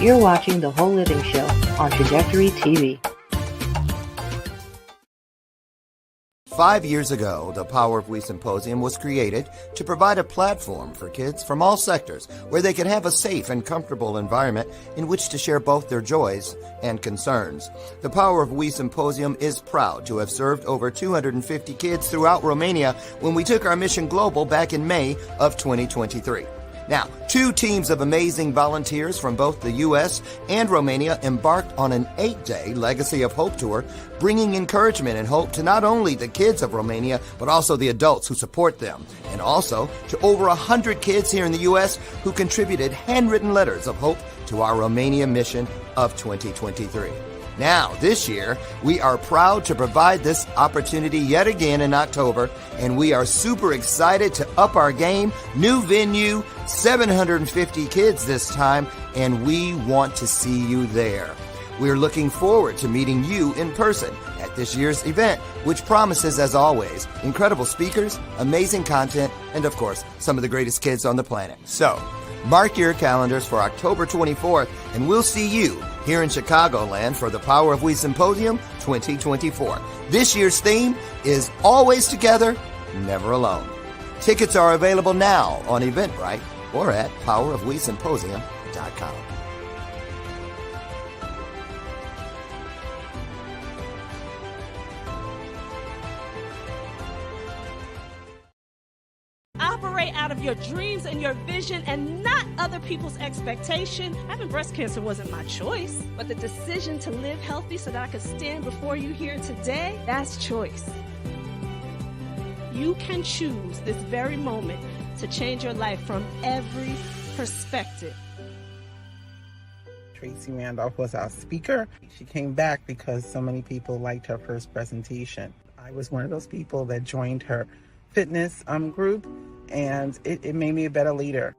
You're watching The Whole Living Show on Trajectory TV. 5 years ago, the Power of We Symposium was created to provide a platform for kids from all sectors where they could have a safe and comfortable environment in which to share both their joys and concerns. The Power of We Symposium is proud to have served over 250 kids throughout Romania when we took our mission global back in May of 2023. Now, 2 teams of amazing volunteers from both the U.S. and Romania embarked on an 8-day Legacy of Hope tour, bringing encouragement and hope to not only the kids of Romania, but also the adults who support them, and also to over 100 kids here in the U.S. who contributed handwritten letters of hope to our Romania mission of 2023. Now, this year, we are proud to provide this opportunity yet again in October, and we are super excited to up our game. New venue, 750 kids this time, and we want to see you there. We're looking forward to meeting you in person at this year's event, which promises, as always, incredible speakers, amazing content, and of course, some of the greatest kids on the planet. So, mark your calendars for October 24th, and we'll see you here in Chicagoland for the Power of We Symposium 2024. This year's theme is Always Together, Never Alone. Tickets are available now on Eventbrite or at powerofwesymposium.com. Operate out of your dreams and your vision and not other people's expectation. Having breast cancer wasn't my choice, but the decision to live healthy so that I could stand before you here today, that's choice. You can choose this very moment to change your life from every perspective. Tracy Randolph was our speaker. She came back because so many people liked her first presentation. I was one of those people that joined her fitness group, and it made me a better leader.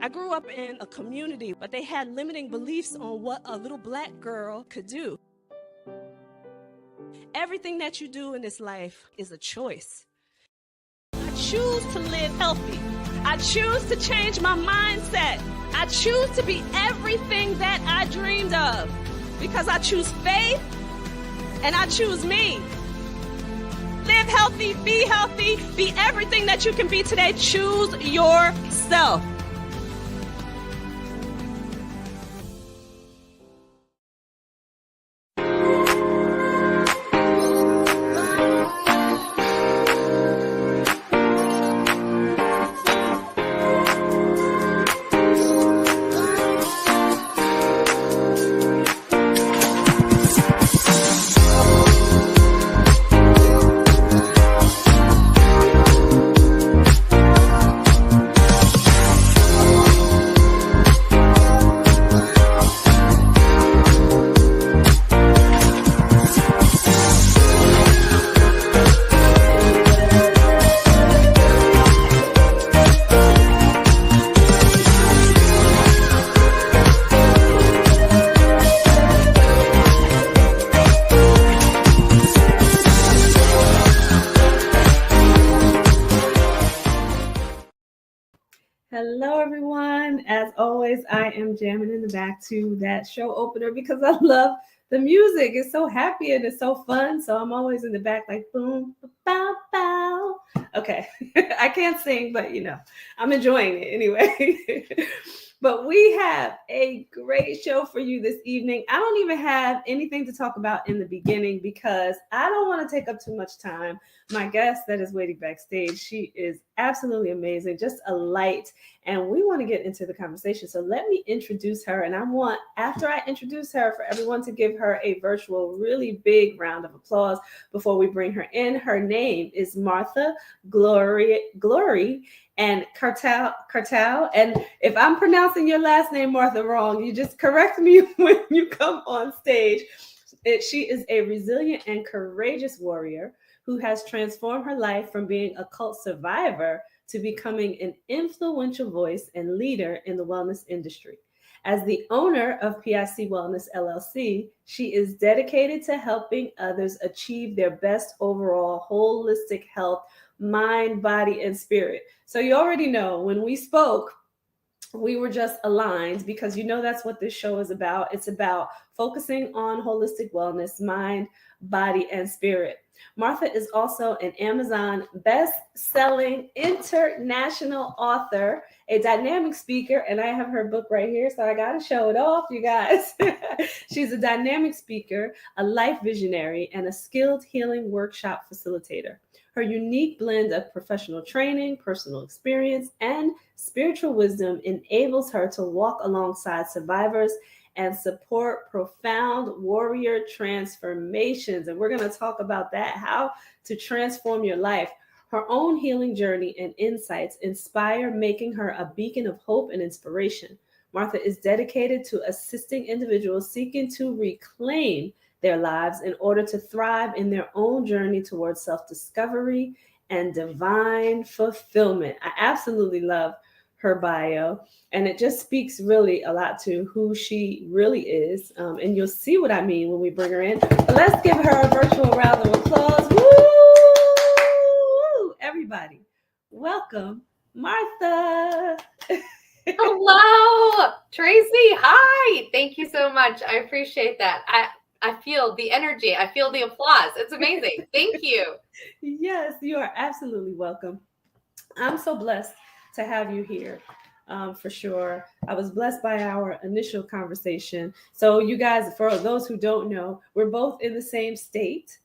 I grew up in a community, but they had limiting beliefs on what a little black girl could do. Everything that you do in this life is a choice. I choose to live healthy. I choose to change my mindset. I choose to be everything that I dreamed of because I choose faith and I choose me. Live healthy, be everything that you can be today. Choose yourself. Hello, everyone. As always, I am jamming in the back to that show opener because I love the music. It's so happy and it's so fun. So I'm always in the back like boom, bow, bow. Okay, I can't sing, but I'm enjoying it anyway. But we have a great show for you this evening. I don't even have anything to talk about in the beginning because I don't want to take up too much time. My guest that is waiting backstage, she is absolutely amazing, just a light, and we want to get into the conversation. So let me introduce her, and I want, after I introduce her, for everyone to give her a virtual, really big round of applause before we bring her in. Her name is Martha Glory and Kartaoui. And if I'm pronouncing your last name, Martha, wrong, you just correct me when you come on stage. She is a resilient and courageous warrior who has transformed her life from being a cult survivor to becoming an influential voice and leader in the wellness industry. As the owner of PIC Wellness LLC, she is dedicated to helping others achieve their best overall holistic health, mind, body, and spirit. So you already know when we spoke, we were just aligned because that's what this show is about. It's about focusing on holistic wellness, mind, body, and spirit. Martha is also an Amazon best-selling international author, a dynamic speaker, and I have her book right here, so I got to show it off, you guys. She's a dynamic speaker, a life visionary, and a skilled healing workshop facilitator. Her unique blend of professional training, personal experience, and spiritual wisdom enables her to walk alongside survivors and support profound warrior transformations. And we're going to talk about that, how to transform your life. Her own healing journey and insights inspire, making her a beacon of hope and inspiration. Martha is dedicated to assisting individuals seeking to reclaim their lives in order to thrive in their own journey towards self-discovery and divine fulfillment. I absolutely love her bio, and it just speaks really a lot to who she really is. And you'll see what I mean when we bring her in. But let's give her a virtual round of applause. Woo! Everybody, welcome, Martha. Hello, Tracy. Hi. Thank you so much. I appreciate that. I feel the energy. I feel the applause. It's amazing. Thank you. Yes, you are absolutely welcome. I'm so blessed to have you here, for sure. I was blessed by our initial conversation. So you guys, for those who don't know, we're both in the same state.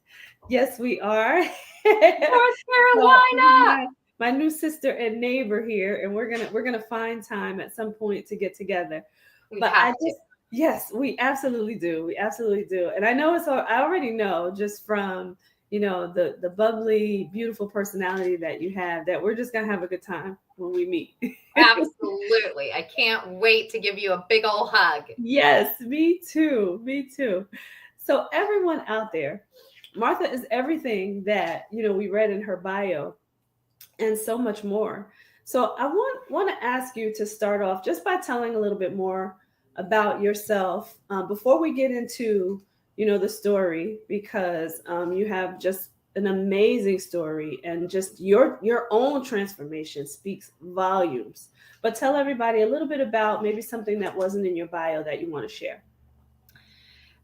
Yes, we are. North Carolina. My new sister and neighbor here, and we're gonna find time at some point to get together. Yes, we absolutely do. We absolutely do. And I know I already know just from, the bubbly, beautiful personality that you have, that we're just going to have a good time when we meet. Absolutely. I can't wait to give you a big old hug. Yes, me too. Me too. So everyone out there, Martha is everything that, we read in her bio and so much more. So I want to ask you to start off just by telling a little bit more about yourself before we get into the story, because you have just an amazing story, and just your own transformation speaks volumes. But tell everybody a little bit about maybe something that wasn't in your bio that you want to share.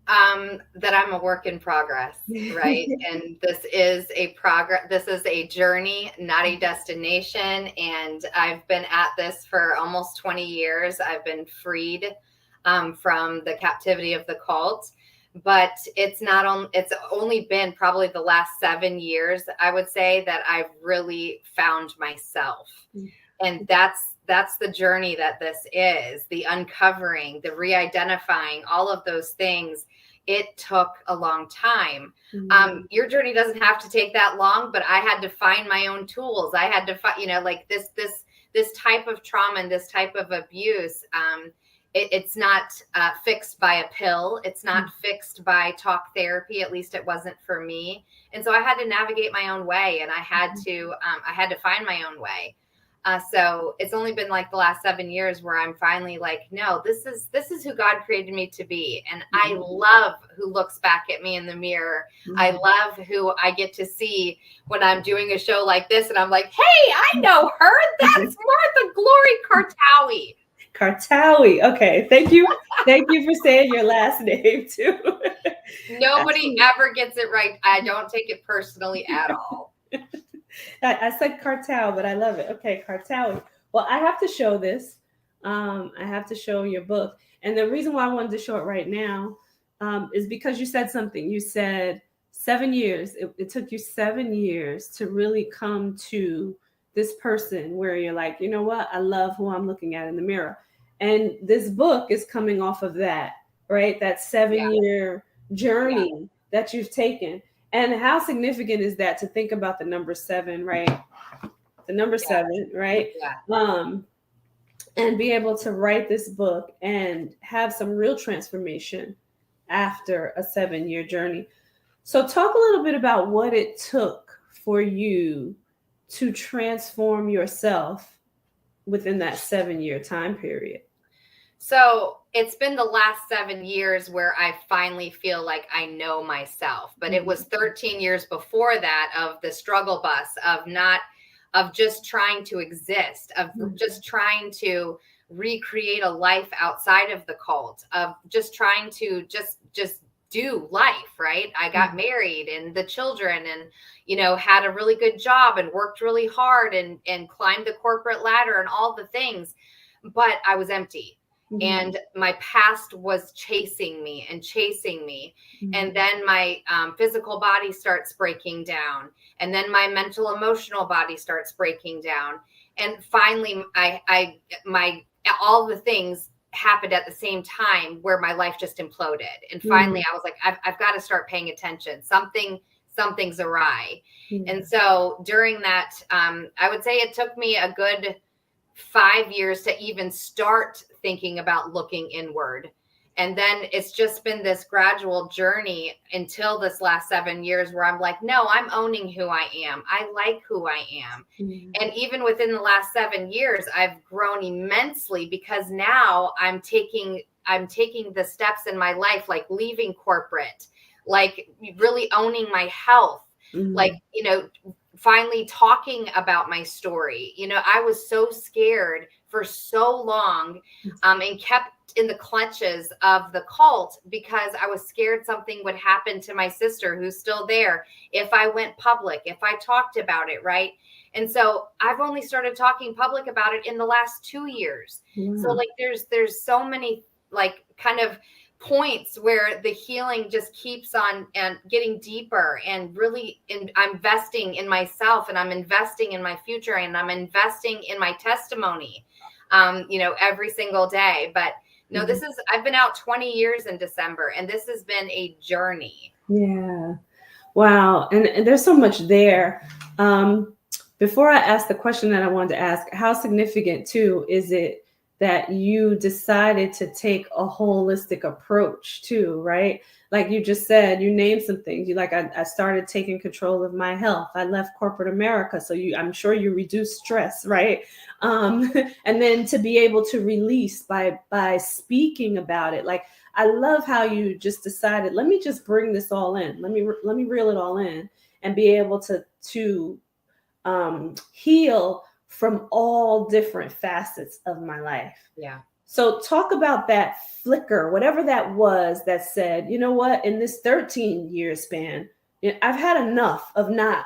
That I'm a work in progress, right? And this is a journey, not a destination. And I've been at this for almost 20 years. I've been freed from the captivity of the cult, but it's only been probably the last 7 years, I would say, that I've really found myself. And that's the journey that this is, the uncovering, the re-identifying, all of those things. It took a long time. Mm-hmm. Your journey doesn't have to take that long, but I had to find my own tools. I had to find, like this type of trauma and this type of abuse. It's not fixed by a pill. It's not fixed by talk therapy. At least it wasn't for me. And so I had to navigate my own way, and I had to find my own way. So it's only been like the last 7 years where I'm finally like, no, this is who God created me to be. And I love who looks back at me in the mirror. I love who I get to see when I'm doing a show like this. And I'm like, hey, I know her. That's Martha Kartaoui. Kartaoui. Okay. Thank you. Thank you for saying your last name too. Nobody ever gets it right. I don't take it personally at all. I said Kartaoui, but I love it. Okay, Kartaoui. Well, I have to show this. I have to show your book. And the reason why I wanted to show it right now is because you said something. You said 7 years. It took you 7 years to really come to this person where you're like, you know what? I love who I'm looking at in the mirror. And this book is coming off of that, right? That 7-year journey that you've taken. And how significant is that to think about the number 7, right? The number 7, right? Yeah. And be able to write this book and have some real transformation after a 7-year journey. So talk a little bit about what it took for you to transform yourself within that 7-year time period. So it's been the last 7 years where I finally feel like I know myself, but it was 13 years before that of the struggle bus, of just trying to exist, of just trying to recreate a life outside of the cult, of just trying to just do life, right? I got married and the children, and, you know, had a really good job and worked really hard and climbed the corporate ladder and all the things, but I was empty. And my past was chasing me and chasing me. And then my physical body starts breaking down. And then my mental, emotional body starts breaking down. And finally, all the things happened at the same time where my life just imploded. And finally I was like, I've got to start paying attention. Something's awry. And so during that, I would say it took me a good 5 years to even start thinking about looking inward. And then it's just been this gradual journey until this last 7 years where I'm like, no, I'm owning who I am. I like who I am. And even within the last 7 years, I've grown immensely, because now I'm taking the steps in my life, like leaving corporate, like really owning my health, like, you know, finally talking about my story. You know, I was so scared for so long, and kept in the clutches of the cult because I was scared something would happen to my sister, who's still there, if I went public, if I talked about it, right? And so I've only started talking public about it in the last 2 years. So like there's so many like kind of points where the healing just keeps on and getting deeper, and really I'm investing in myself, and I'm investing in my future, and I'm investing in my testimony, you know, every single day. But no, I've been out 20 years in December, and this has been a journey. Yeah. Wow. And there's so much there. Before I ask the question that I wanted to ask, how significant too is it that you decided to take a holistic approach too, right? Like you just said, you named some things. You like, I started taking control of my health. I left corporate America. So I'm sure you reduced stress, right? And then to be able to release by speaking about it. Like, I love how you just decided, let me just bring this all in. Let me reel it all in and be able to heal from all different facets of my life. Yeah. So talk about that flicker, whatever that was, that said, you know what, in this 13-year span, I've had enough of not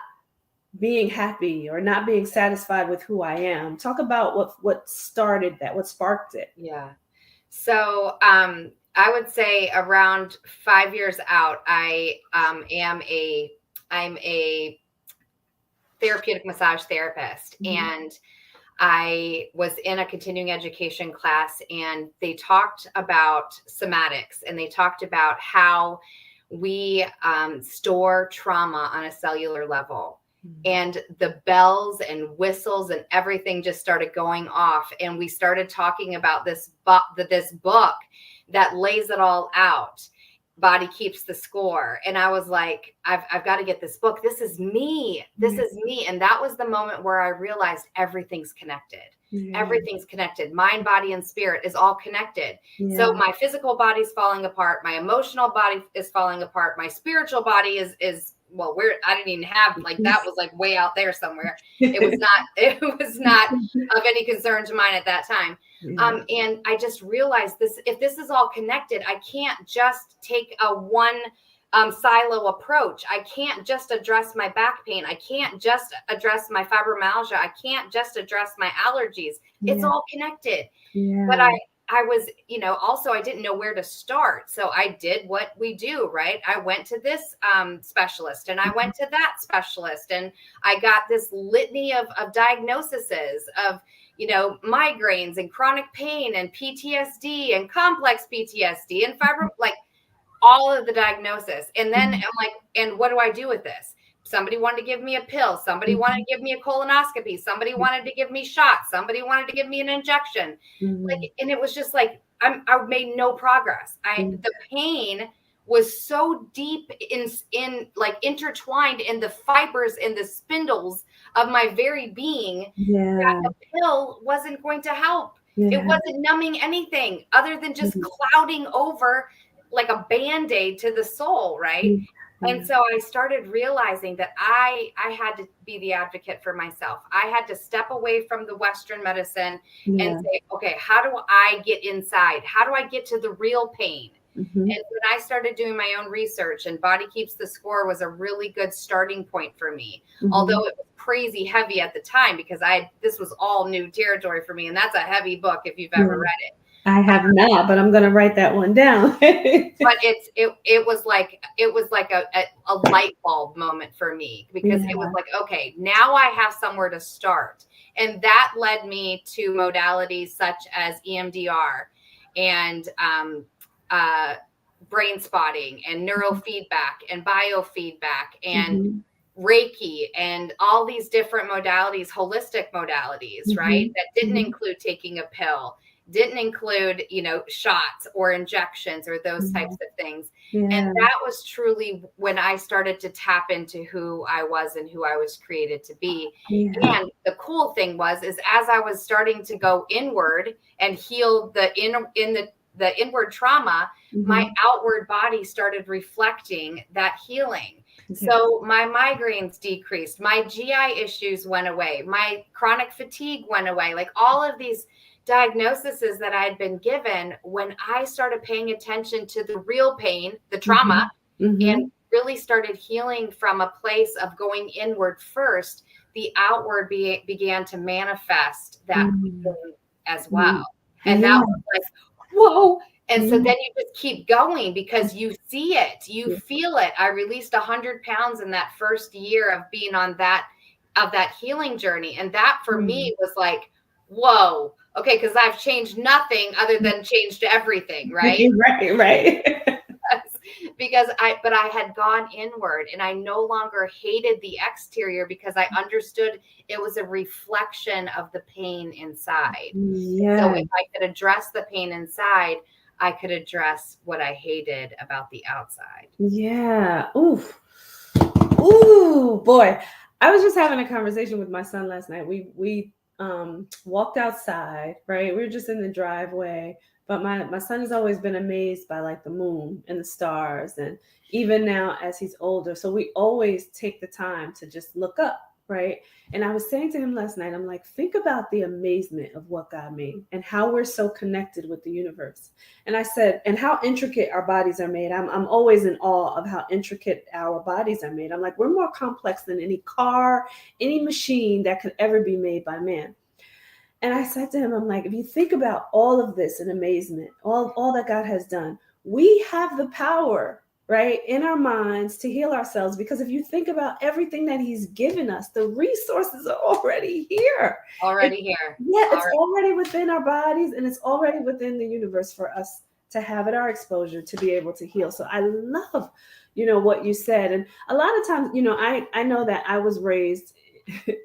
being happy or not being satisfied with who I am. Talk about what started that, what sparked it. Yeah. So I would say around 5 years out, I'm a therapeutic massage therapist. And I was in a continuing education class, and they talked about somatics, and they talked about how we store trauma on a cellular level. And the bells and whistles and everything just started going off. And we started talking about this book that lays it all out. Body Keeps the Score. And I was like, I've got to get this book. This is me. This is me. And that was the moment where I realized everything's connected. Everything's connected. Mind, body, and spirit is all connected. So my physical body's falling apart. My emotional body is falling apart. My spiritual body is well, I didn't even have, like, that was like way out there somewhere. It was not of any concern to mine at that time. And I just realized if this is all connected, I can't just take a one silo approach. I can't just address my back pain. I can't just address my fibromyalgia. I can't just address my allergies. It's all connected. But I was, also I didn't know where to start. So I did what we do, right? I went to this specialist, and I went to that specialist, and I got this litany of diagnoses of, migraines and chronic pain and PTSD and complex PTSD and like all of the diagnosis. And then I'm like, and what do I do with this? Somebody wanted to give me a pill. Somebody wanted to give me a colonoscopy. Somebody wanted to give me shots. Somebody wanted to give me an injection. And it was just like, I made no progress. The pain was so deep in like intertwined in the fibers and the spindles of my very being that the pill wasn't going to help. It wasn't numbing anything other than just clouding over like a Band-Aid to the soul, right? And so I started realizing that I had to be the advocate for myself. I had to step away from the Western medicine and say, okay, how do I get inside? How do I get to the real pain? And when I started doing my own research, and Body Keeps the Score was a really good starting point for me, although it was crazy heavy at the time because this was all new territory for me. And that's a heavy book if you've ever read it. I have not, but I'm going to write that one down. But it was like a light bulb moment for me because it was like, okay, now I have somewhere to start. And that led me to modalities such as EMDR and brain spotting and neurofeedback and biofeedback and Reiki and all these different modalities, holistic modalities, right? That didn't include taking a pill, didn't include, shots or injections or those types of things. And that was truly when I started to tap into who I was and who I was created to be. And the cool thing is as I was starting to go inward and heal the inward trauma, my outward body started reflecting that healing. So my migraines decreased, my GI issues went away, my chronic fatigue went away, like all of these diagnoses that I had been given. When I started paying attention to the real pain, the trauma, and really started healing from a place of going inward first, the outward began to manifest that as well. And that was like, whoa. And so then you just keep going because you see it, you feel it. I released 100 pounds in that first year of being on that healing journey. And that for me was like, whoa, okay, because I've changed nothing other than changed everything, right? Right. Because I had gone inward and I no longer hated the exterior because I understood it was a reflection of the pain inside. So if I could address the pain inside, I could address what I hated about the outside. Yeah. Ooh, boy. I was just having a conversation with my son last night. We walked outside, right? We were just in the driveway. But my son has always been amazed by like the moon and the stars, and even now as he's older. So we always take the time to just look up, right? And I was saying to him last night, I'm like, think about the amazement of what God made and how we're so connected with the universe. And I said, and how intricate our bodies are made. I'm always in awe of how intricate our bodies are made. I'm like, we're more complex than any car, any machine that could ever be made by man. And I said to him, I'm like, if you think about all of this in amazement, all that God has done, we have the power, right, in our minds to heal ourselves. Because if you think about everything that he's given us, the resources are already here. It's already within our bodies, and it's already within the universe for us to have at our exposure to be able to heal. So I love, what you said. And a lot of times, I know that I was raised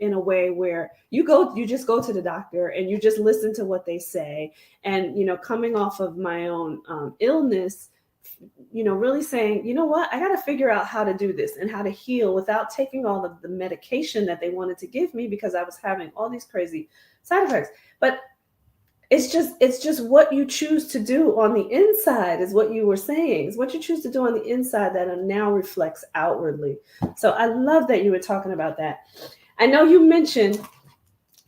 in a way where you just go to the doctor and you just listen to what they say. And, coming off of my own illness, really saying, you know what, I got to figure out how to do this and how to heal without taking all of the medication that they wanted to give me because I was having all these crazy side effects. But it's just what you choose to do on the inside is what you were saying. Is what you choose to do on the inside that now reflects outwardly. So I love that you were talking about that. I know you mentioned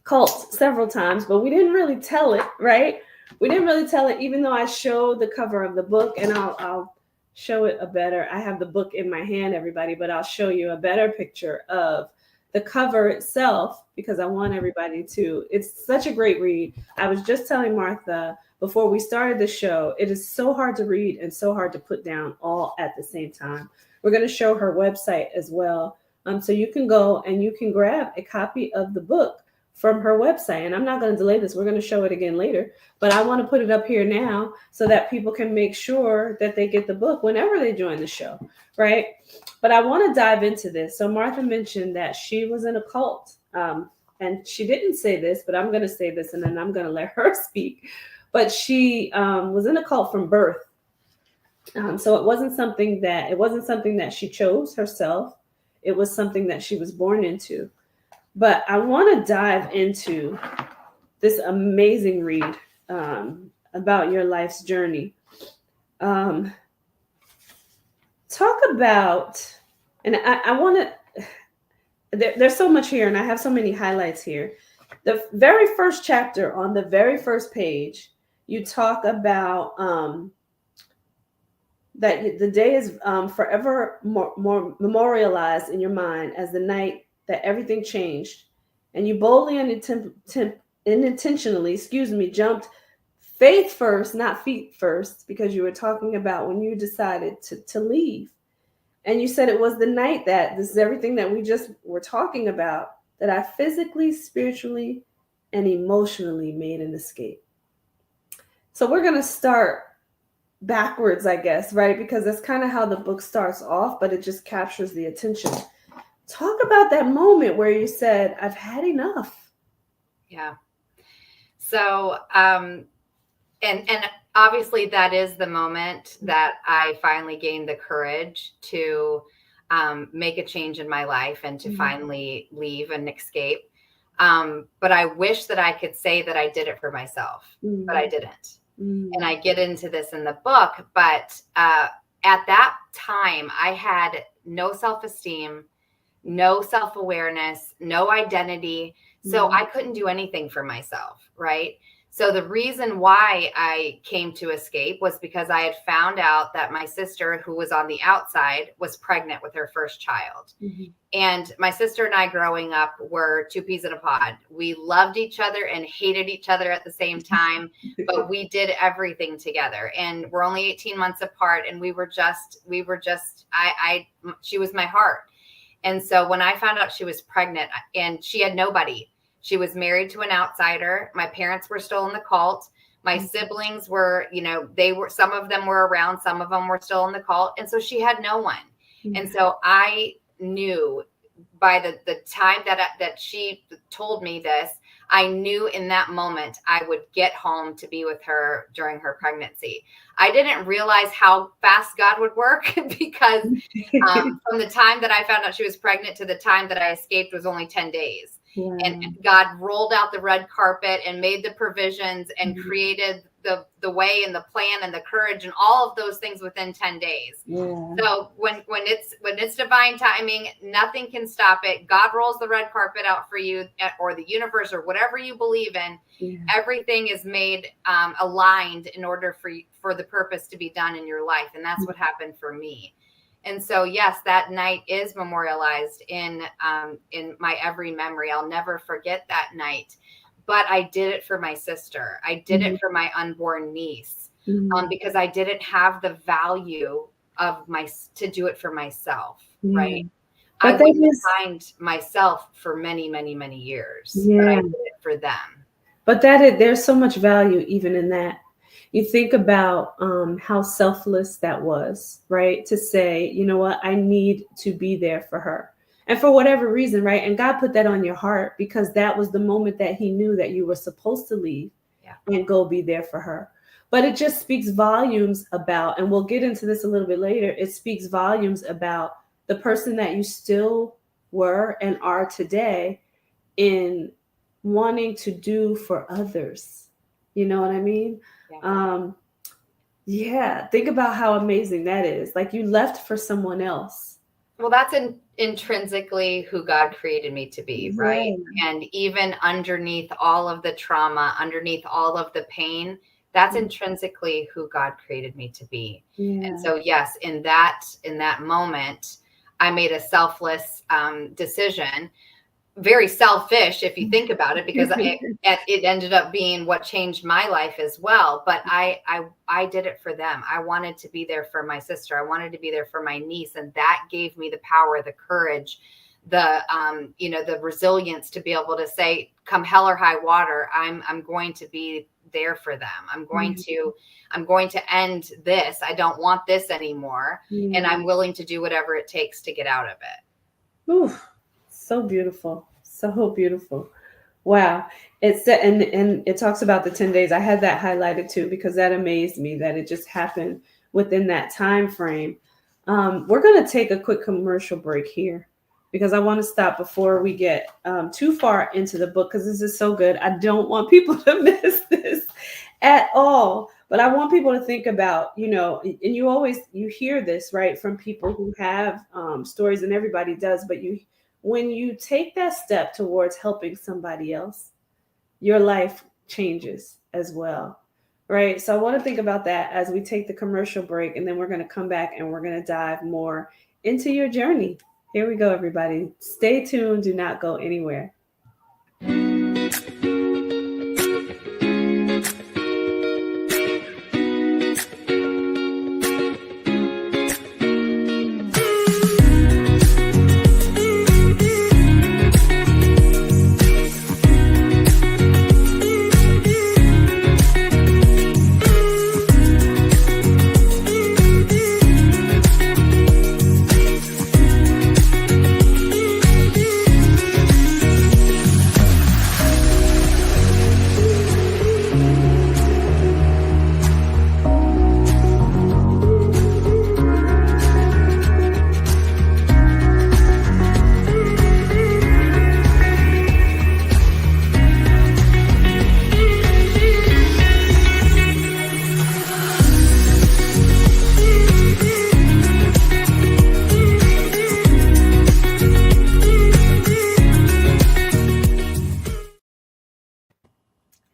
cults several times, but we didn't really tell it, right? We didn't really tell it, even though I showed the cover of the book, and I'll show it I have the book in my hand, everybody, but I'll show you a better picture of the cover itself because I want everybody to. It's such a great read. I was just telling Martha before we started the show, it is so hard to read and so hard to put down all at the same time. We're going to show her website as well. So you can go and you can grab a copy of the book from her website. And I'm not going to delay this. We're going to show it again later. But I want to put it up here now so that people can make sure that they get the book whenever they join the show, right? But I want to dive into this. So Martha mentioned that she was in a cult. And she didn't say this, but I'm going to say this and then I'm going to let her speak. But she was in a cult from birth. So it wasn't something that she chose herself. It was something that she was born into. But I want to dive into this amazing read about your life's journey. Talk about And I want to, there's so much here, and I have so many highlights here. The very first chapter, on the very first page, you talk about that the day is forever more memorialized in your mind as the night that everything changed, and you boldly and unintentionally, jumped faith first, not feet first, because you were talking about when you decided to leave. And you said it was the night that, this is everything that we just were talking about, that I physically, spiritually, and emotionally made an escape. So we're going to start backwards, I guess, right? Because that's kind of how the book starts off, but it just captures the attention. Talk about that moment where you said, I've had enough. Yeah. So, and obviously that is the moment that I finally gained the courage to make a change in my life and to finally leave and escape. But I wish that I could say that I did it for myself, but I didn't. And I get into this in the book, but at that time I had no self-esteem, no self-awareness, no identity. So I couldn't do anything for myself, right? So the reason why I came to escape was because I had found out that my sister, who was on the outside, was pregnant with her first child. And my sister and I growing up were two peas in a pod. We loved each other and hated each other at the same time, but we did everything together. And we're only 18 months apart. And she was my heart. And so when I found out she was pregnant, and she had nobody, she was married to an outsider. My parents were still in the cult. My siblings were, some of them were around, some of them were still in the cult. And so she had no one. And so I knew by the time that she told me this, I knew in that moment I would get home to be with her during her pregnancy. I didn't realize how fast God would work because from the time that I found out she was pregnant to the time that I escaped was only 10 days. Wow. And God rolled out the red carpet and made the provisions and created the way and the plan and the courage and all of those things within 10 days. Yeah. So when it's divine timing, nothing can stop it. God rolls the red carpet out for you, or the universe, or whatever you believe in. Yeah. Everything is made aligned in order for the purpose to be done in your life. And that's what happened for me. And so, yes, that night is memorialized in my every memory. I'll never forget that night. But I did it for my sister. I did it for my unborn niece because I didn't have the value to do it for myself, right? But I wouldn't find myself for many, many, many years, but I did it for them. But there's so much value even in that. You think about how selfless that was, right? To say, you know what, I need to be there for her. And for whatever reason, right? And God put that on your heart because that was the moment that he knew that you were supposed to leave and go be there for her. But it just speaks volumes about, and we'll get into this a little bit later, it speaks volumes about the person that you still were and are today in wanting to do for others. You know what I mean? Think about how amazing that is. Like you left for someone else. Well, that's intrinsically who God created me to be, right? And even underneath all of the trauma, underneath all of the pain, that's intrinsically who God created me to be. And so, yes, in that moment, I made a selfless decision. Very selfish if you think about it, because it ended up being what changed my life as well. But I did it for them. I wanted to be there for my sister. I wanted to be there for my niece. And that gave me the power, the courage, the resilience to be able to say, come hell or high water, I'm going to be there for them. I'm going to end this. I don't want this anymore. And I'm willing to do whatever it takes to get out of it. Ooh, so beautiful. So beautiful. Wow. It's and it talks about the 10 days. I had that highlighted too, because that amazed me that it just happened within that time frame. We're going to take a quick commercial break here because I want to stop before we get too far into the book, because this is so good. I don't want people to miss this at all. But I want people to think about, and you hear this, right, from people who have stories, and everybody does, but when you take that step towards helping somebody else, your life changes as well. Right. So I want to think about that as we take the commercial break, and then we're going to come back and we're going to dive more into your journey. Here we go, everybody. Stay tuned. Do not go anywhere.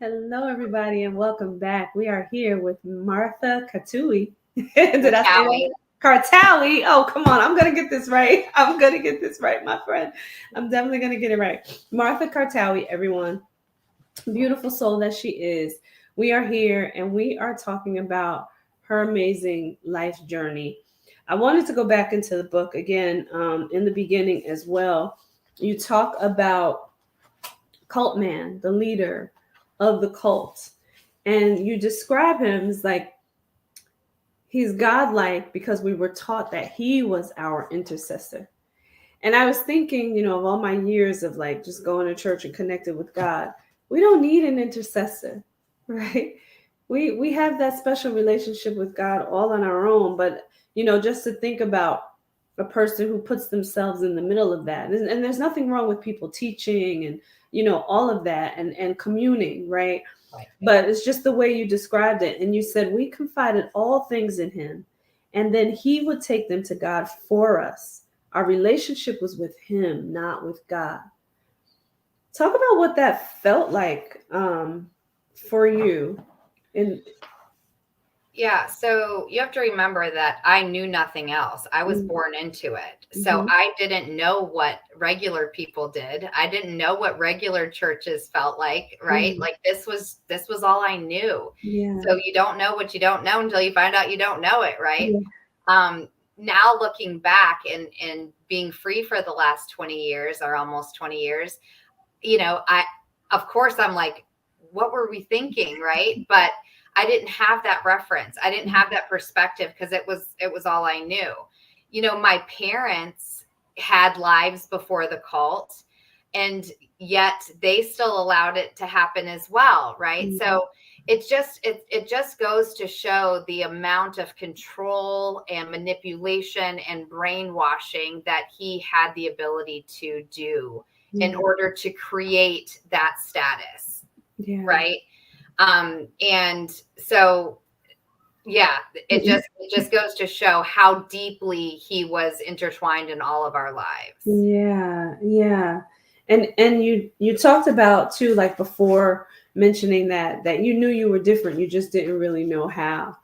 Hello, everybody, and welcome back. We are here with Martha Kartaoui. Did I say that? Kartaoui. Oh, come on. I'm going to get this right. I'm going to get this right, my friend. I'm definitely going to get it right. Martha Kartaoui, everyone. Beautiful soul that she is. We are here, and we are talking about her amazing life journey. I wanted to go back into the book again in the beginning as well. You talk about Cult Man, the leader of the cult, and you describe him as like he's godlike because we were taught that he was our intercessor. And I was thinking, of all my years of like just going to church and connected with God, we don't need an intercessor, right? We have that special relationship with God all on our own, but just to think about a person who puts themselves in the middle of that, and there's nothing wrong with people teaching and all of that and communing, right? But it's just the way you described it. And you said we confided all things in him, and then he would take them to God for us. Our relationship was with him, not with God. Talk about what that felt like for you. Yeah, so you have to remember that I knew nothing else. I was born into it. So I didn't know what regular people did. I didn't know what regular churches felt like, right? Like this was all I knew. Yeah. So you don't know what you don't know until you find out you don't know it, right? Yeah. Now looking back and being free for the last 20 years or almost 20 years, of course I'm like, what were we thinking, right? But I didn't have that reference. I didn't have that perspective because it was all I knew. My parents had lives before the cult, and yet they still allowed it to happen as well, right? Mm-hmm. So it just goes to show the amount of control and manipulation and brainwashing that he had the ability to do in order to create that status, right? And so, yeah, it just goes to show how deeply he was intertwined in all of our lives. Yeah. Yeah. And you talked about too, like before mentioning that you knew you were different. You just didn't really know how.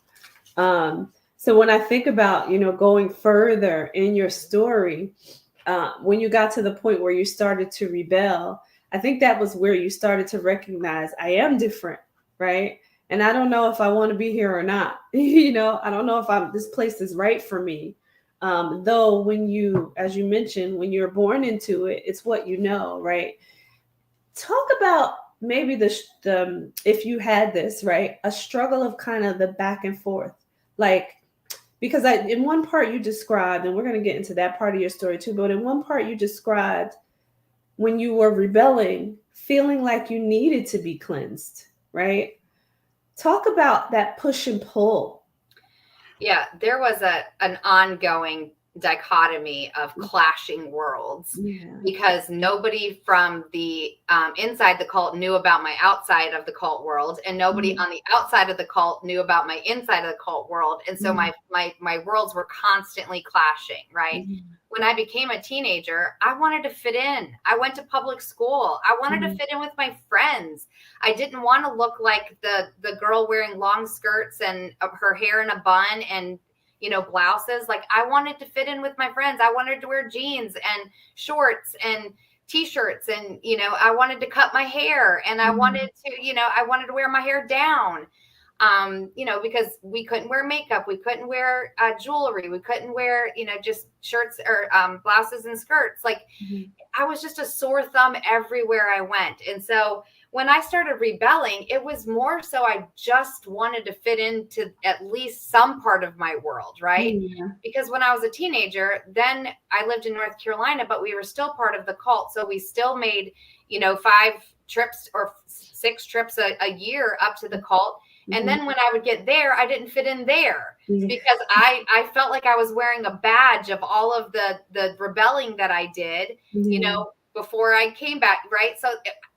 So when I think about, going further in your story, when you got to the point where you started to rebel, I think that was where you started to recognize I am different. Right. And I don't know if I want to be here or not. I don't know if this place is right for me. Though when you, as you mentioned, when you're born into it, it's what you know. Right. Talk about maybe the if you had this, right, a struggle of kind of the back and forth, like, because in one part you described, and we're going to get into that part of your story too, but in one part you described when you were rebelling, feeling like you needed to be cleansed. Right. Talk about that push and pull. Yeah, there was an ongoing dichotomy of clashing worlds, Yeah. because nobody from the inside the cult knew about my outside of the cult world, and nobody on the outside of the cult knew about my inside of the cult world. And so my worlds were constantly clashing, right? When I became a teenager, I wanted to fit in. I went to public school. I wanted to fit in with my friends. I didn't want to look like the girl wearing long skirts and her hair in a bun and, you know, blouses. Like, I wanted to fit in with my friends. I wanted to wear jeans and shorts and t-shirts, and, you know, I wanted to cut my hair, and I wanted to, you know, I wanted to wear my hair down. You know, because we couldn't wear makeup, we couldn't wear jewelry, we couldn't wear, you know, just shirts or blouses and skirts. Like, I was just a sore thumb everywhere I went. And so when I started rebelling, it was more so I just wanted to fit into at least some part of my world, right? Because when I was a teenager, then I lived in North Carolina, but we were still part of the cult. So we still made, you know, 5 trips or 6 trips a year up to the cult. And then when I would get there, I didn't fit in there because I felt like I was wearing a badge of all of the rebelling that I did, you know, before I came back, right? So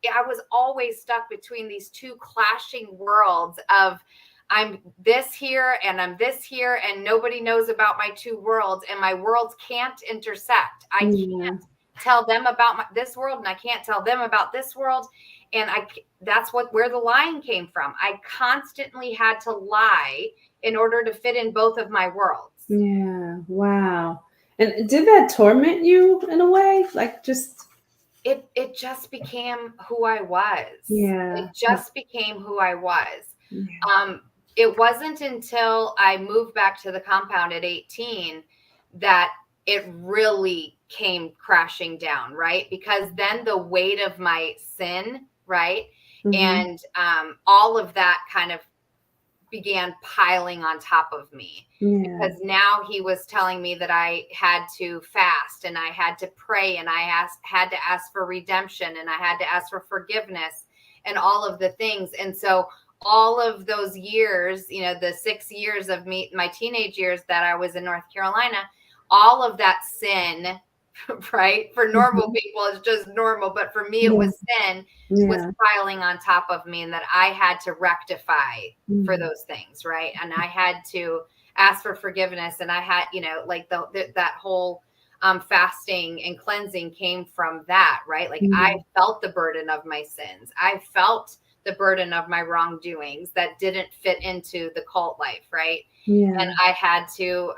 I was always stuck between these two clashing worlds of I'm this here and I'm this here, and nobody knows about my two worlds, and my worlds can't intersect. I can't tell them about this world, and I can't tell them about this world. And that's where the lying came from. I constantly had to lie in order to fit in both of my worlds. Yeah. Wow. And did that torment you in a way? Like, just it just became who I was. Yeah. It just became who I was. It wasn't until I moved back to the compound at 18 that it really came crashing down, right? Because then the weight of my sin, right? And all of that kind of began piling on top of me, because now he was telling me that I had to fast, and I had to pray, and I had to ask for redemption, and I had to ask for forgiveness, and all of the things. And so all of those years, you know, the 6 years of my teenage years that I was in North Carolina, all of that sin, right? For normal people, it's just normal. But for me, it was sin was piling on top of me, and that I had to rectify for those things, right? And I had to ask for forgiveness. And I had, you know, like that whole fasting and cleansing came from that, right? Like I felt the burden of my sins. I felt the burden of my wrongdoings that didn't fit into the cult life, right? And I had to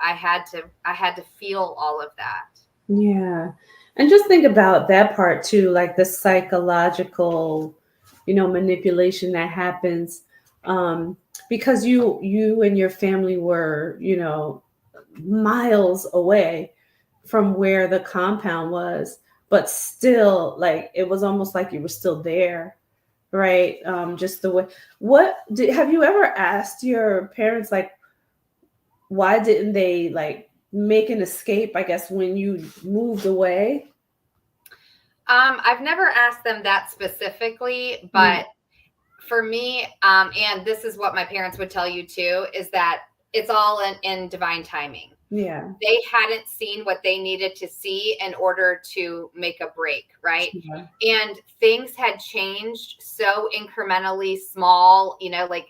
feel all of that. Yeah. And just think about that part too, like the psychological, you know, manipulation that happens, because you and your family were, you know, miles away from where the compound was, but still, like, it was almost like you were still there, right? Just the way, have you ever asked your parents, like, why didn't they, like, make an escape, I guess, when you moved away? I've never asked them that specifically, but for me, and this is what my parents would tell you too, is that it's all in divine timing. Yeah. They hadn't seen what they needed to see in order to make a break, right? And things had changed so incrementally small, you know, like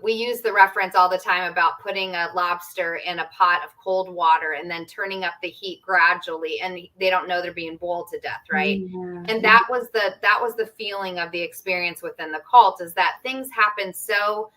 we use the reference all the time about putting a lobster in a pot of cold water and then turning up the heat gradually, and they don't know they're being boiled to death, right? And that was the feeling of the experience within the cult, is that things happen so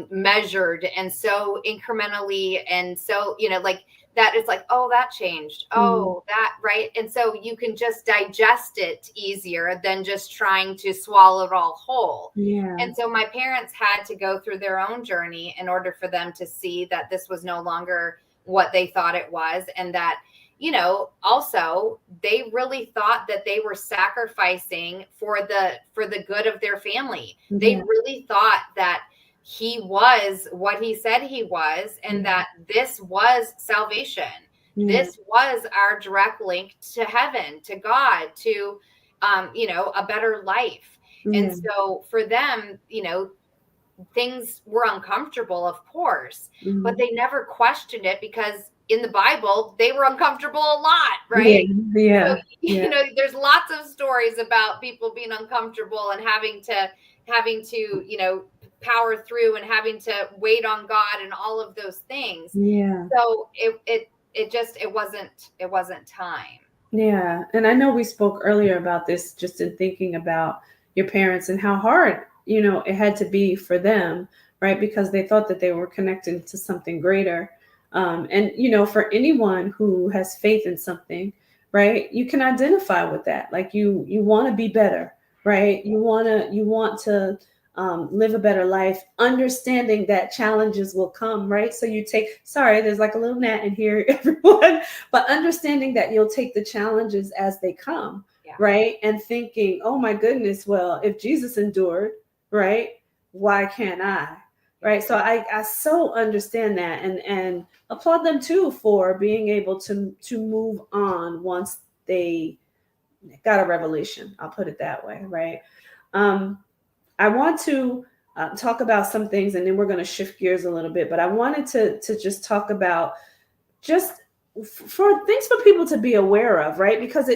measured and so incrementally, and so, you know, like that it's like, oh, that changed, oh, that, right? And so you can just digest it easier than just trying to swallow it all whole. And so my parents had to go through their own journey in order for them to see that this was no longer what they thought it was, and that, you know, also they really thought that they were sacrificing for the good of their family. They really thought that he was what he said he was, and that this was salvation. This was our direct link to heaven, to God, to, you know, a better life. And so for them, you know, things were uncomfortable, of course, but they never questioned it, because in the Bible, they were uncomfortable a lot, right? Yeah. So, you know, there's lots of stories about people being uncomfortable and having to, you know, power through and having to wait on God and all of those things. Yeah. So it wasn't time. Yeah. And I know we spoke earlier about this just in thinking about your parents and how hard, you know, it had to be for them, right? Because they thought that they were connected to something greater. And, you know, for anyone who has faith in something, right, you can identify with that. Like you want to be better, right? You want to live a better life, understanding that challenges will come, right? So you take, sorry, there's like a little gnat in here, everyone, but understanding that you'll take the challenges as they come, right? And thinking, oh my goodness, well, if Jesus endured, right, why can't I? Right. So I so understand that and applaud them too for being able to move on once they got a revelation. I'll put it that way, right? I want to talk about some things, and then we're going to shift gears a little bit. But I wanted to just talk about just for things for people to be aware of, right? Because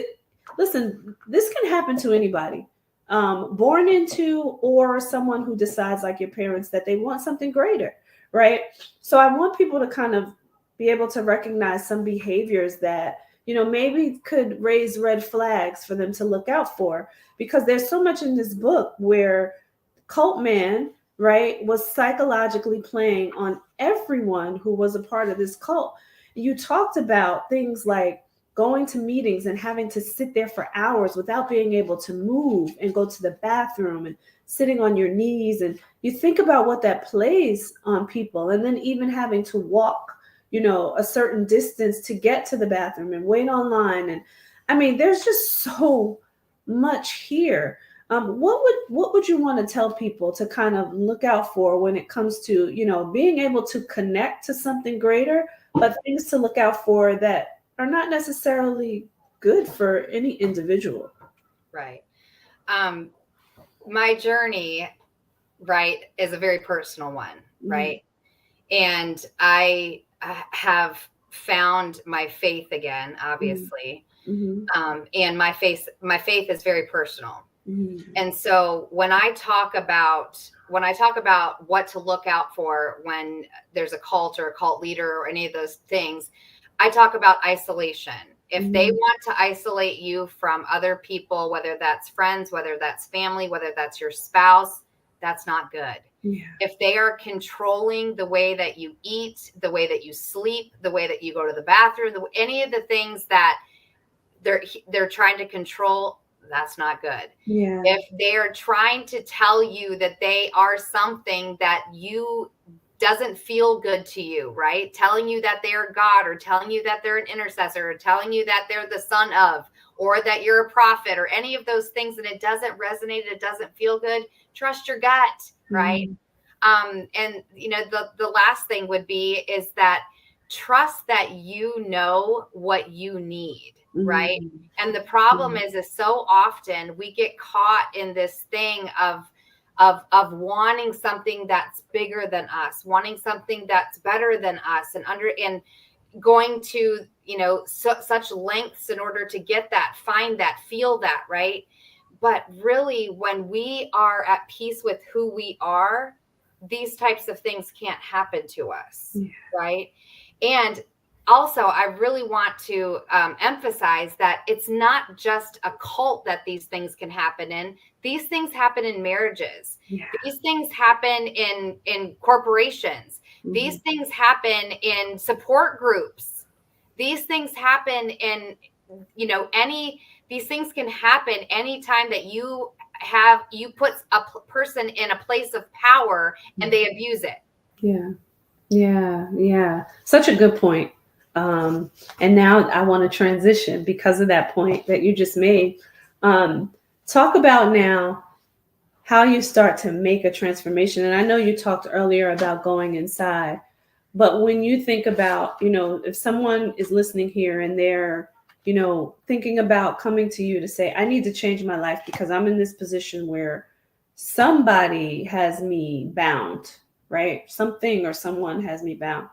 listen, this can happen to anybody, born into or someone who decides, like your parents, that they want something greater, right? So I want people to kind of be able to recognize some behaviors that, you know, maybe could raise red flags for them to look out for, because there's so much in this book where Cult Man, right, was psychologically playing on everyone who was a part of this cult. You talked about things like going to meetings and having to sit there for hours without being able to move and go to the bathroom and sitting on your knees. And you think about what that plays on people, and then even having to walk, you know, a certain distance to get to the bathroom and wait online. And I mean, there's just so much here. What would you want to tell people to kind of look out for when it comes to, you know, being able to connect to something greater, but things to look out for that are not necessarily good for any individual? Right. My journey, right, is a very personal one, right? And I have found my faith again, obviously. And my faith is very personal. And so when I talk about what to look out for when there's a cult or a cult leader or any of those things, I talk about isolation. If they want to isolate you from other people, whether that's friends, whether that's family, whether that's your spouse, that's not good. If they are controlling the way that you eat, the way that you sleep, the way that you go to the bathroom, any of the things that they're trying to control, that's not good. If they're trying to tell you that they are something that you doesn't feel good to you, right? Telling you that they're God, or telling you that they're an intercessor, or telling you that they're the son of, or that you're a prophet, or any of those things, and it doesn't resonate, it doesn't feel good, trust your gut, right? And you know, the last thing would be is that trust that you know what you need, right? And the problem is so often we get caught in this thing of wanting something that's bigger than us, wanting something that's better than us, and going to, you know, such lengths in order to get that, find that, feel that, right? But really, when we are at peace with who we are, these types of things can't happen to us, right? And also, I really want to emphasize that it's not just a cult that these things can happen in. These things happen in marriages. These things happen in corporations. These things happen in support groups. These things happen in, you know, these things can happen anytime that you put a person in a place of power and they abuse it. Yeah. Such a good point. And now I want to transition because of that point that you just made. Talk about now how you start to make a transformation. And I know you talked earlier about going inside, but when you think about, you know, if someone is listening here and they're, you know, thinking about coming to you to say, I need to change my life because I'm in this position where somebody has me bound, right? Something or someone has me bound.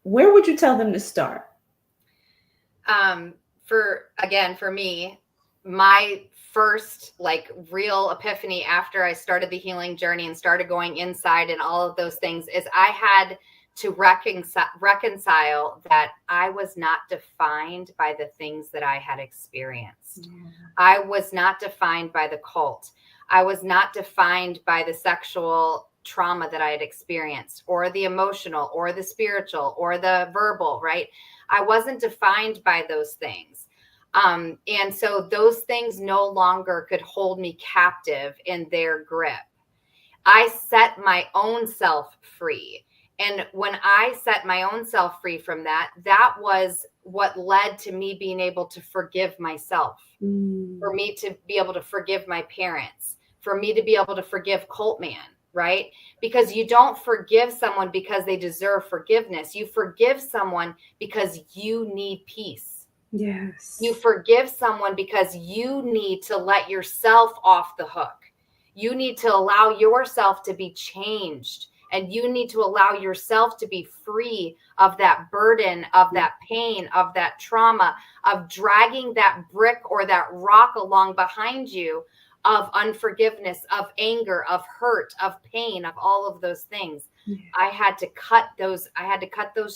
where would you tell them to start? For me, my first like real epiphany after I started the healing journey and started going inside and all of those things is I had to reconcile that I was not defined by the things that I had experienced. Yeah. I was not defined by the cult. I was not defined by the sexual trauma that I had experienced, or the emotional, or the spiritual, or the verbal, right? I wasn't defined by those things. And so those things no longer could hold me captive in their grip. I set my own self free. And when I set my own self free from that, that was what led to me being able to forgive myself, for me to be able to forgive my parents, for me to be able to forgive Cult Man, right? Because you don't forgive someone because they deserve forgiveness. You forgive someone because you need peace. Yes. You forgive someone because you need to let yourself off the hook. You need to allow yourself to be changed, and you need to allow yourself to be free of that burden, of that pain, of that trauma, of dragging that brick or that rock along behind you, of unforgiveness, of anger, of hurt, of pain, of all of those things. Yeah. I had to cut those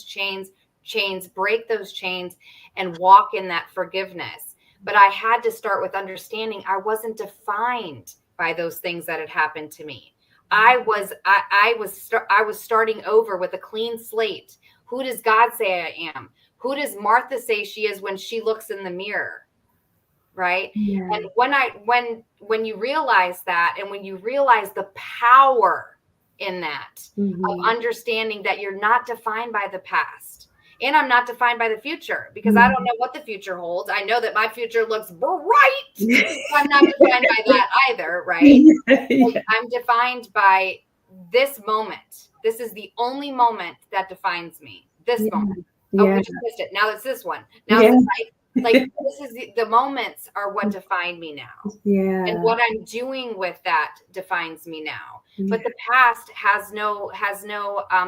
chains, break those chains, and walk in that forgiveness. But I had to start with understanding I wasn't defined by those things that had happened to me. I was starting over with a clean slate. Who does God say I am? Who does Martha say she is when she looks in the mirror? Right? Yeah. And when you realize that, and when you realize the power in that, of understanding that you're not defined by the past, and I'm not defined by the future, because I don't know what the future holds. I know that my future looks bright. I'm not defined by that either, right? Yeah. I'm defined by this moment. This is the only moment that defines me. This moment. Oh, we just missed it. Now it's this one. Now it's like this is the moments are what define me now. Yeah. And what I'm doing with that defines me now. Yeah. But the past has no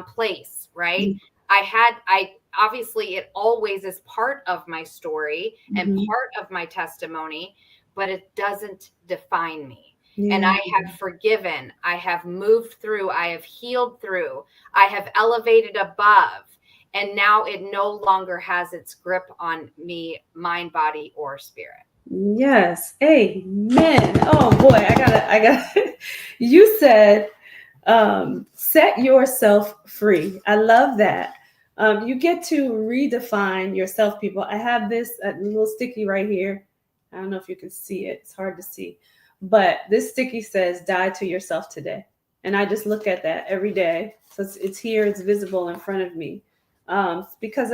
place, right? I obviously it always is part of my story and part of my testimony, but it doesn't define me. Yeah. And I have forgiven, I have moved through, I have healed through, I have elevated above. And now it no longer has its grip on me, mind, body, or spirit. Yes. Amen. Oh boy, I gotta, you said, set yourself free. I love that. You get to redefine yourself, people. I have this little sticky right here. I don't know if you can see it. It's hard to see. But this sticky says, die to yourself today. And I just look at that every day. So it's here. It's visible in front of me. Because,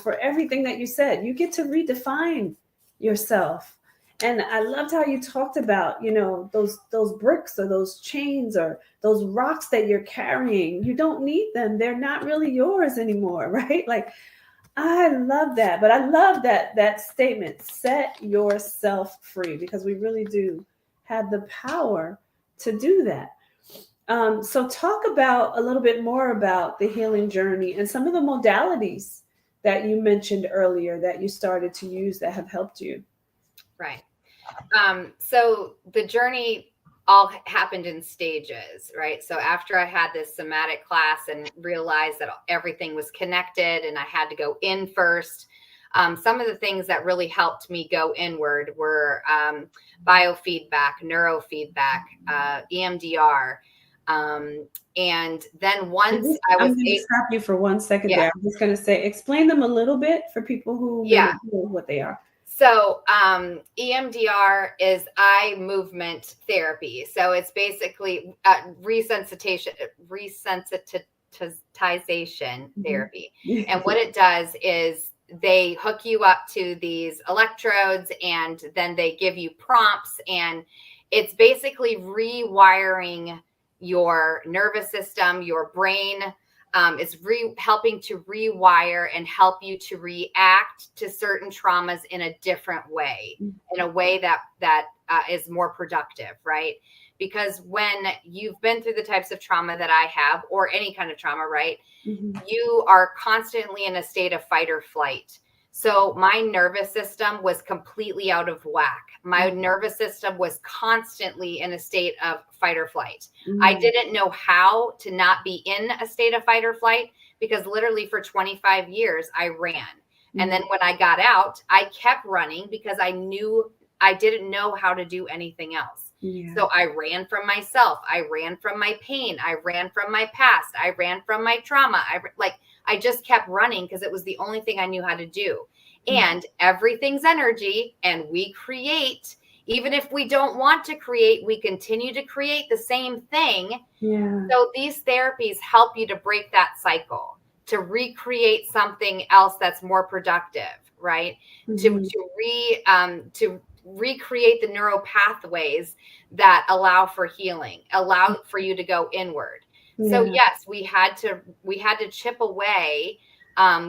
for everything that you said, you get to redefine yourself. And I loved how you talked about, those bricks or those chains or those rocks that you're carrying. You don't need them. They're not really yours anymore, right? Like, I love that. But I love that statement, set yourself free, because we really do have the power to do that. So talk about a little bit more about the healing journey and some of the modalities that you mentioned earlier that you started to use that have helped you. Right. So the journey all happened in stages, right? So after I had this somatic class and realized that everything was connected and I had to go in first, some of the things that really helped me go inward were biofeedback, neurofeedback, EMDR. And then once I'm going to stop you for 1 second there. I'm just going to say, explain them a little bit for people who don't know what they are. So EMDR is eye movement therapy. So it's basically resensitization therapy. And what it does is they hook you up to these electrodes, and then they give you prompts, and it's basically rewiring your nervous system, your brain, It's helping to rewire and help you to react to certain traumas in a different way, in a way that is more productive, right? Because when you've been through the types of trauma that I have, or any kind of trauma, right, you are constantly in a state of fight or flight. So my nervous system was completely out of whack. My nervous system was constantly in a state of fight or flight. I didn't know how to not be in a state of fight or flight, because literally for 25 years I ran. And then when I got out, I kept running because I didn't know how to do anything else. So I ran from myself. I ran from my pain. I ran from my past. I ran from my trauma. I just kept running because it was the only thing I knew how to do. And everything's energy, and we create, even if we don't want to create, we continue to create the same thing. So these therapies help you to break that cycle, to recreate something else that's more productive, right? To recreate the neural pathways that allow for healing, allow for you to go inward. So yes, we had to chip away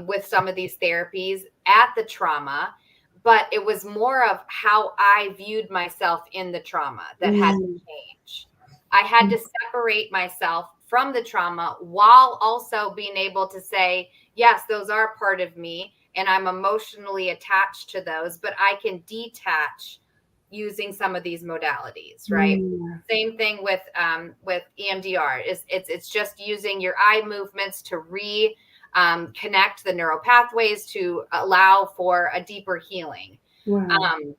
with some of these therapies at the trauma, but it was more of how I viewed myself in the trauma that had to change. I had to separate myself from the trauma while also being able to say, yes, those are part of me, and I'm emotionally attached to those, but I can detach using some of these modalities, right? Same thing with EMDR. It's just using your eye movements to connect the neural pathways to allow for a deeper healing. And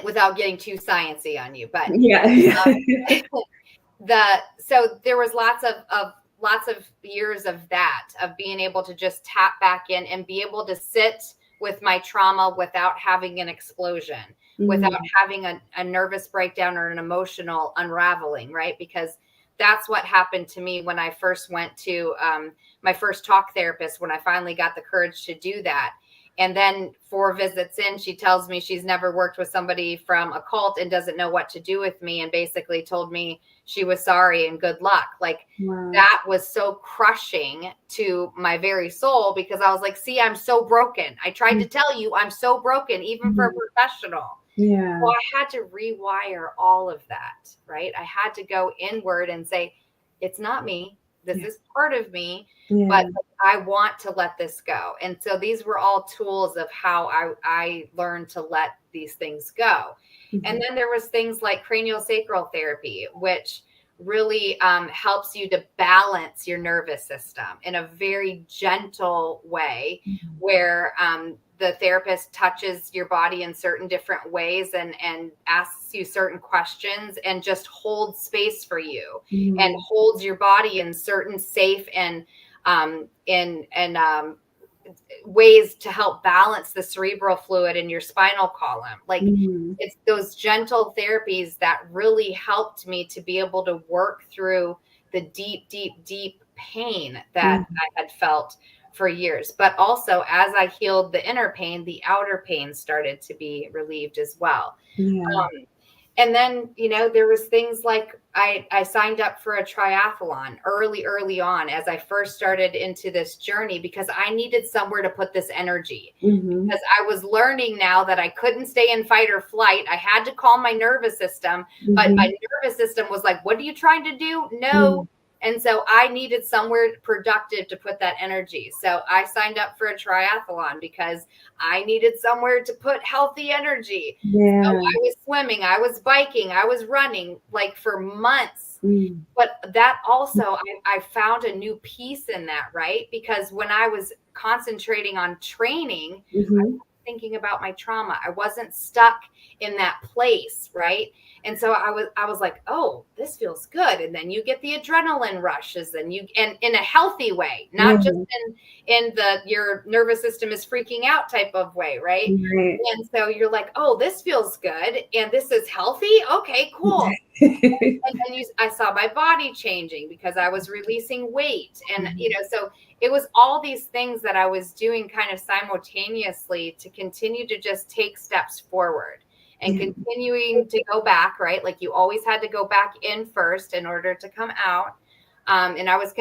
without getting too sciencey on you, but so there was lots of years of that, of being able to just tap back in and be able to sit with my trauma without having an explosion, without having a nervous breakdown or an emotional unraveling, right? Because that's what happened to me when I first went to my first talk therapist, when I finally got the courage to do that. And then 4 visits in, she tells me she's never worked with somebody from a cult and doesn't know what to do with me, and basically told me she was sorry and good luck. That was so crushing to my very soul, because I was like, see, I'm so broken. I tried to tell you I'm so broken, even for a professional. So I had to rewire all of that, right? I had to go inward and say, it's not me. This is part of me, but I want to let this go. And so these were all tools of how I learned to let these things go. And then there was things like craniosacral therapy, which really helps you to balance your nervous system in a very gentle way, where the therapist touches your body in certain different ways and asks you certain questions and just holds space for you and holds your body in certain safe and ways to help balance the cerebral fluid in your spinal column. It's those gentle therapies that really helped me to be able to work through the deep, deep, deep pain that I had felt for years. But also, as I healed the inner pain, the outer pain started to be relieved as well. And then, there was things like I signed up for a triathlon early on as I first started into this journey, because I needed somewhere to put this energy. Because I was learning now that I couldn't stay in fight or flight. I had to calm my nervous system, but my nervous system was like, what are you trying to do? No. And so I needed somewhere productive to put that energy. So I signed up for a triathlon because I needed somewhere to put healthy energy. So I was swimming, I was biking, I was running for months. But that also, I found a new peace in that, right? Because when I was concentrating on training, I was thinking about my trauma. I wasn't stuck in that place, right? And so I was like, oh, this feels good. And then you get the adrenaline rushes, and in a healthy way, not just in your nervous system is freaking out type of way, right? And so you're like, oh, this feels good, and this is healthy. Okay, cool. And then I saw my body changing because I was releasing weight, and so it was all these things that I was doing kind of simultaneously to continue to just take steps forward. And continuing to go back, right? You always had to go back in first in order to come out. And I was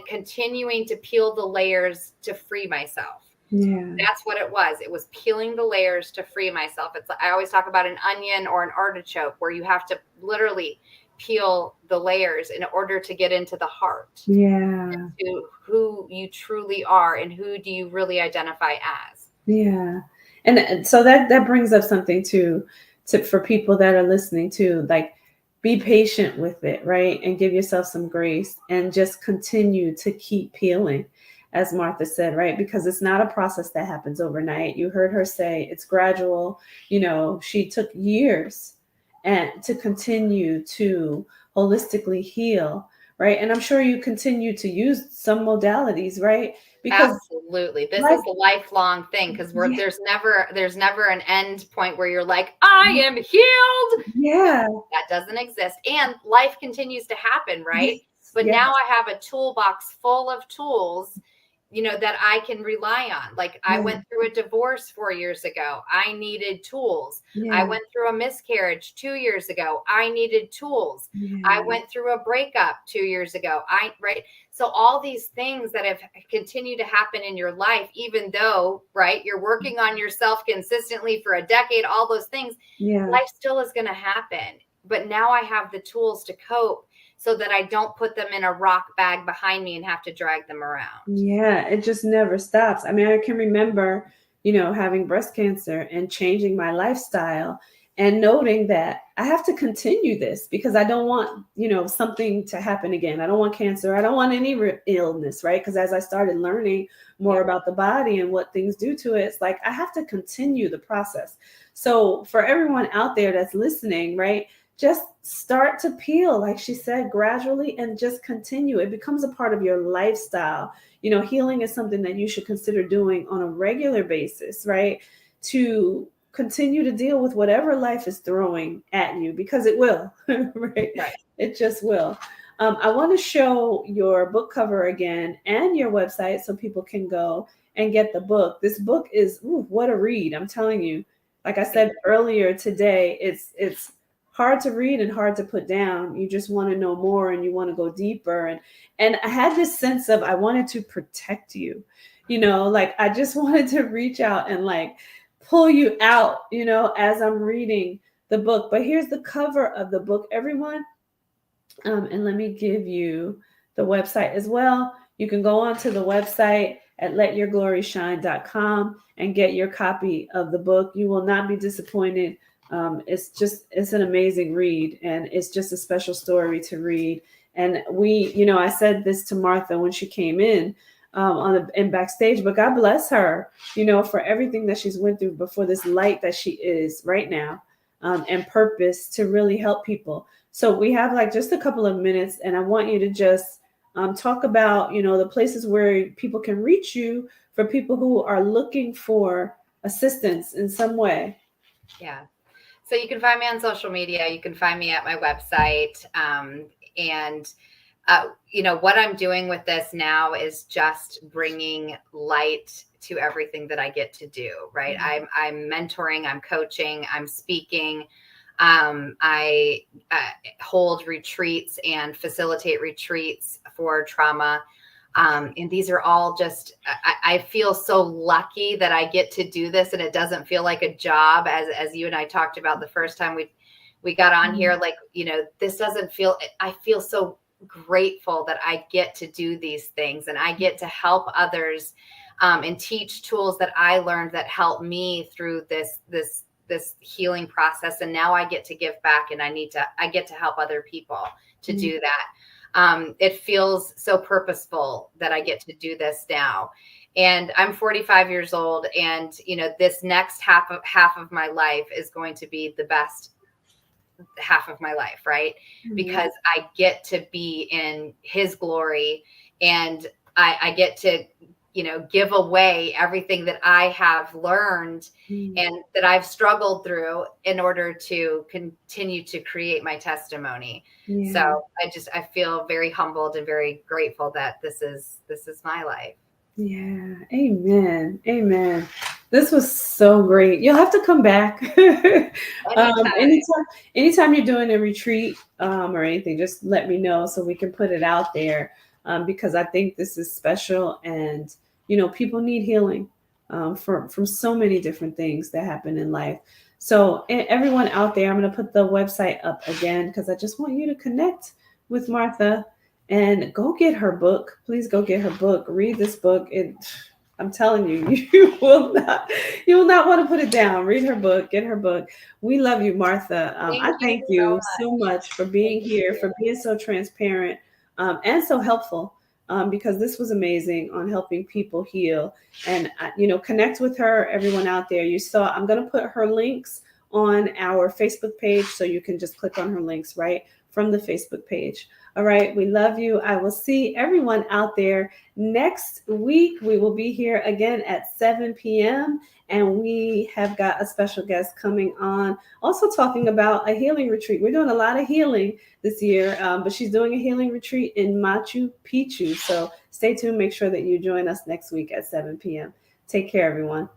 continuing to peel the layers to free myself. Yeah. That's what it was. It was peeling the layers to free myself. I always talk about an onion or an artichoke, where you have to literally peel the layers in order to get into the heart. Yeah. To who you truly are and who do you really identify as. Yeah. And so that brings up something to for people that are listening to, like, be patient with it, right? And give yourself some grace and just continue to keep peeling, as Martha said, right? Because it's not a process that happens overnight. You heard her say it's gradual. She took years and to continue to holistically heal, right? And I'm sure you continue to use some modalities, right? Because absolutely, this is a lifelong thing, because there's never an end point where you're like, I am healed. Yeah, that doesn't exist, and life continues to happen, right? But now I have a toolbox full of tools, that I can rely on. Like, I went through a divorce 4 years ago. I needed tools. I went through a miscarriage 2 years ago. I needed tools. I went through a breakup 2 years ago. Right. So all these things that have continued to happen in your life, even though, right, you're working on yourself consistently for a decade, all those things, life still is going to happen. But now I have the tools to cope, so that I don't put them in a rock bag behind me and have to drag them around. Yeah, it just never stops. I mean, I can remember, having breast cancer and changing my lifestyle and noting that I have to continue this because I don't want, something to happen again. I don't want cancer. I don't want any illness, right? Because as I started learning more about the body and what things do to it, it's like I have to continue the process. So for everyone out there that's listening, right, just start to peel, like she said, gradually, and just continue. It becomes a part of your lifestyle. Healing is something that you should consider doing on a regular basis, right? To continue to deal with whatever life is throwing at you, because it will, right? It just will. I want to show your book cover again and your website so people can go and get the book. This book is, what a read. I'm telling you, like I said earlier today, it's hard to read and hard to put down. You just want to know more and you want to go deeper. And I had this sense of, I wanted to protect you, like I just wanted to reach out and like pull you out, as I'm reading the book. But here's the cover of the book, everyone. And let me give you the website as well. You can go onto the website at letyourgloryshine.com and get your copy of the book. You will not be disappointed. It's an amazing read, and it's just a special story to read. And I said this to Martha when she came in in backstage, but God bless her, for everything that she's went through before this light that she is right now, and purpose to really help people. So we have like just a couple of minutes, and I want you to just talk about, the places where people can reach you for people who are looking for assistance in some way. Yeah. So you can find me on social media. You can find me at my website. What I'm doing with this now is just bringing light to everything that I get to do, right? Mm-hmm. I'm mentoring, I'm coaching, I'm speaking. I hold retreats and facilitate retreats for trauma. And these are all just, I feel so lucky that I get to do this, and it doesn't feel like a job, as you and I talked about the first time we got on here. Like, this doesn't feel, I feel so grateful that I get to do these things, and I get to help others, and teach tools that I learned that help me through this healing process. And now I get to give back, and I get to help other people to do that. It feels so purposeful that I get to do this now. And I'm 45 years old, and this next half of my life is going to be the best half of my life, right? Mm-hmm. Because I get to be in His glory, and I get to give away everything that I have learned and that I've struggled through in order to continue to create my testimony. Yeah. So I feel very humbled and very grateful that this is my life. Yeah. Amen. Amen. This was so great. You'll have to come back. Anytime you're doing a retreat or anything, just let me know so we can put it out there, because I think this is special, and people need healing from so many different things that happen in life. So everyone out there, I'm going to put the website up again because I just want you to connect with Martha and go get her book. Please go get her book. Read this book. I'm telling you, you will not want to put it down. Read her book, get her book. We love you, Martha. I thank you so much for being here, for being so transparent and so helpful, because this was amazing on helping people heal. And, connect with her, everyone out there. You saw, I'm going to put her links on our Facebook page, so you can just click on her links right from the Facebook page. All right. We love you. I will see everyone out there next week. We will be here again at 7 p.m. And we have got a special guest coming on, also talking about a healing retreat. We're doing a lot of healing this year, but she's doing a healing retreat in Machu Picchu. So stay tuned. Make sure that you join us next week at 7 p.m. Take care, everyone.